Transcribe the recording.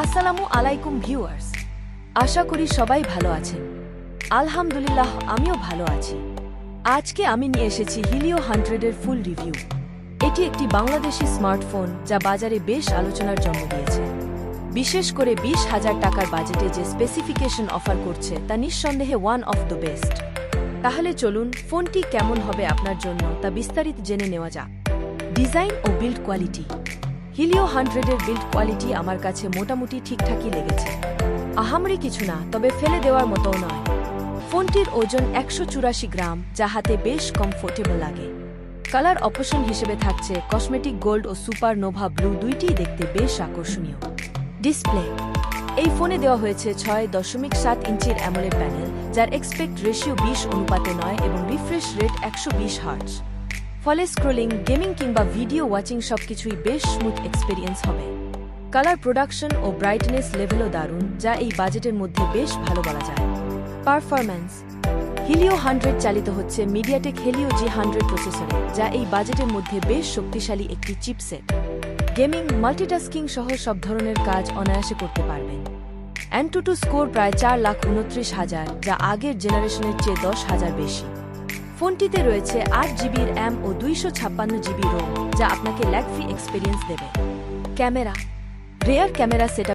আসসালামু আলাইকুম ভিউয়ার্স, আশা করি সবাই ভালো আছেন। আলহামদুলিল্লাহ, আমিও ভালো আছি। আজকে আমি নিয়ে এসেছি হিলিও 100-এর ফুল রিভিউ। এটি একটি বাংলাদেশি স্মার্টফোন যা বাজারে বেশ আলোচনার জন্ম দিয়েছে। বিশেষ করে 20,000 টাকার বাজেটে যে স্পেসিফিকেশন অফার করছে তা নিঃসন্দেহে ওয়ান অফ দ্য বেস্ট। তাহলে চলুন ফোনটি কেমন হবে আপনার জন্য তা বিস্তারিত জেনে নেওয়া যাক। ডিজাইন ও বিল্ড কোয়ালিটি। হিলিও 100-এর বিল্ড কোয়ালিটি আমার কাছে মোটামুটি ঠিকঠাকই লেগেছে। আহামরি কিছু না, তবে ফেলে দেওয়ার মতোও নয়। ফোনটির ওজন 184 গ্রাম, যা হাতে বেশ কমফোর্টেবল লাগে। কালার অপশন হিসেবে থাকছে কসমেটিক গোল্ড ও সুপার নোভা ব্লু, দুইটিই দেখতে বেশ আকর্ষণীয়। ডিসপ্লে। এই ফোনে দেওয়া হয়েছে 6.7 ইঞ্চির অ্যামোলেড প্যানেল, যার এক্সপেক্ট রেশিও 20:9 এবং রিফ্রেশ রেট 120 হার্টজ। ফলে স্ক্রোলিং, গেমিং কিংবা ভিডিও ওয়াচিং সবকিছুই বেশ স্মুথ এক্সপেরিয়েন্স হবে। কালার প্রোডাকশন ও ব্রাইটনেস লেভেলও দারুণ, যা এই বাজেটের মধ্যে বেশ ভালো বলা যায়। পারফরম্যান্স। হিলিও 100 চালিত হচ্ছে মিডিয়াটেক হেলিও G100 প্রসেসরে, যা এই বাজেটের মধ্যে বেশ শক্তিশালী একটি চিপসেট। গেমিং, মাল্টিটাস্কিং সহ সব ধরনের কাজ অনায়াসে করতে পারবেন। AnTuTu স্কোর প্রায় 4,29,000, যা আগের জেনারেশনের চেয়ে 10,000 বেশি। ফোনটিতে রয়েছে 8 জিবির RAM ও 256 জিবি ROM, যা আপনাকে ল্যাগ ফ্রি এক্সপেরিয়েন্স দেবে। ক্যামেরা। Rare camera setup